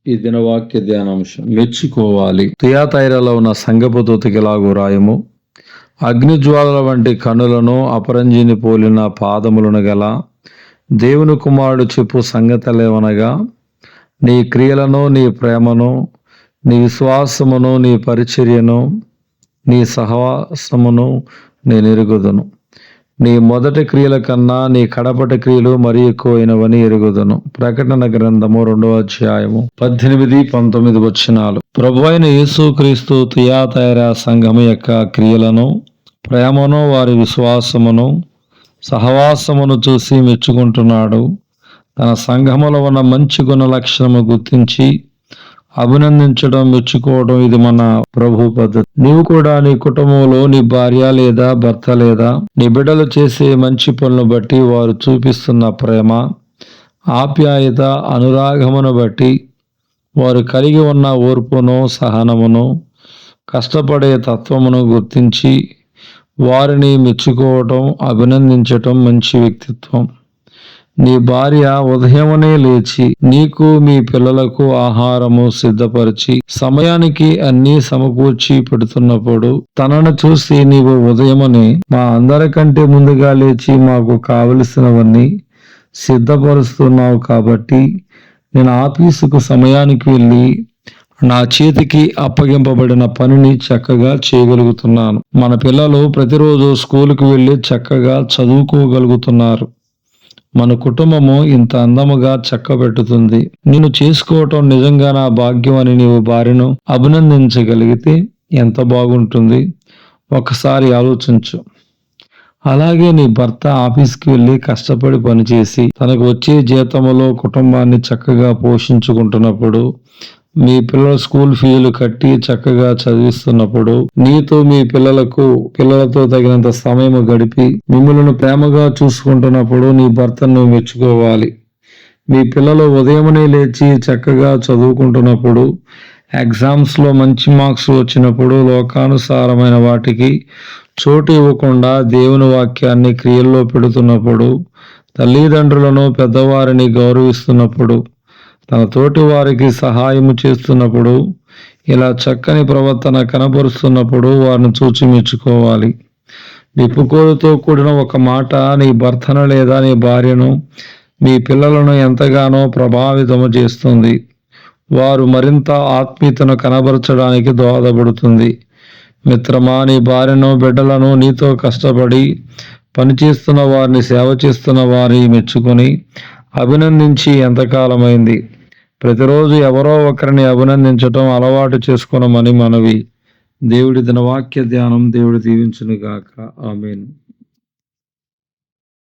ఈ దినవాక్య ధ్యానాంశం మెచ్చుకోవాలి. తుయాతైరలో ఉన్న సంఘపు దూతకి ఇలాగు రాయము. అగ్నిజ్వాలల వంటి కన్నులను అపరంజిని పోలిన పాదములను గల దేవుని కుమారుడు చెప్పు సంగతులేవనగా, నీ క్రియలను, నీ ప్రేమను, నీ విశ్వాసమును, నీ పరిచర్యను, నీ సహవాసమును నేను ఎరుగుదును. నీ మొదటి క్రియల కన్నా నీ కడపటి క్రియలు మరీ ఎక్కువైనవని ఎరుగుదును. ప్రకటన గ్రంథము 2వ అధ్యాయము 18-19 వచనాలు. ప్రభువైన యేసుక్రీస్తు తుయాతైర సంఘము యొక్క క్రియలను, ప్రేమను, వారి విశ్వాసమును, సహవాసమును చూసి మెచ్చుకుంటున్నాడు. తన సంఘములో ఉన్న మంచి గుణ లక్షణము గుర్తించి అభినందించడం, మెచ్చుకోవడం ఇది మన ప్రభు పద్ధతి. నీవు కూడా నీ కుటుంబంలో నీ భార్య లేదా భర్త లేదా నీ బిడ్డలు చేసే మంచి పనులను బట్టి, వారు చూపిస్తున్న ప్రేమ, ఆప్యాయత, అనురాగమును బట్టి, వారు కలిగి ఉన్న ఓర్పును, సహనమును, కష్టపడే తత్వమును గుర్తించి వారిని మెచ్చుకోవటం, అభినందించటం మంచి వ్యక్తిత్వం. నీ భార్య ఉదయమునే లేచి నీకు, మీ పిల్లలకు ఆహారము సిద్ధపరిచి సమయానికి అన్నీ సమకూర్చి పెడుతున్నప్పుడు తనను చూసి నీవు ఉదయమునే మా అందరికంటే ముందుగా లేచి మాకు కావలసినవన్నీ సిద్ధపరుస్తున్నావు కాబట్టి నేను ఆఫీసుకు సమయానికి వెళ్ళి నా చేతికి అప్పగింపబడిన పనిని చక్కగా చేయగలుగుతున్నాను. మన పిల్లలు ప్రతిరోజు స్కూలుకు వెళ్ళి చక్కగా చదువుకోగలుగుతున్నారు. మన కుటుంబము ఇంత అందముగా చక్కబెట్టుతుంది. నిన్ను చేసుకోవటం నిజంగా నా భాగ్యం అని నీవు భార్యను అభినందించగలిగితే ఎంత బాగుంటుంది. ఒకసారి ఆలోచించు. అలాగే నీ భర్త ఆఫీస్కి వెళ్ళి కష్టపడి పనిచేసి తనకు వచ్చే జీతములో కుటుంబాన్ని చక్కగా పోషించుకుంటున్నప్పుడు, మీ పిల్లల స్కూల్ ఫీజులు కట్టి చక్కగా చదివిస్తున్నప్పుడు, నీతో మీ పిల్లలతో తగినంత సమయం గడిపి మిమ్మల్ని ప్రేమగా చూసుకుంటున్నప్పుడు నీ భర్తను మెచ్చుకోవాలి. మీ పిల్లలు ఉదయమునే లేచి చక్కగా చదువుకుంటున్నప్పుడు, ఎగ్జామ్స్లో మంచి మార్క్స్ వచ్చినప్పుడు, లోకానుసారమైన వాటికి చోటు ఇవ్వకుండా దేవుని వాక్యాన్ని క్రియల్లో పెడుతున్నప్పుడు, తల్లిదండ్రులను, పెద్దవారిని గౌరవిస్తున్నప్పుడు, తన తోటి వారికి సహాయము చేస్తున్నప్పుడు, ఇలా చక్కని ప్రవర్తన కనబరుస్తున్నప్పుడు వారిని చూచి మెచ్చుకోవాలి. విప్పుకోలుతో కూడిన ఒక మాట నీ భర్తను లేదా నీ భార్యను, మీ పిల్లలను ఎంతగానో ప్రభావితము చేస్తుంది. వారు మరింత ఆత్మీయతను కనబరచడానికి దోహదపడుతుంది. మిత్రమా, నీ భార్యను, బిడ్డలను, నీతో కష్టపడి పనిచేస్తున్న వారిని, సేవ చేస్తున్న వారిని మెచ్చుకొని అభినందించి ఎంతకాలమైంది. ప్రతిరోజు ఎవరో ఒకరిని అభినందించటం అలవాటు చేసుకునమని మనవి. దేవుడి దినవాక్య ధ్యానం దేవుడు దీవించునుగాక. ఆమేన్.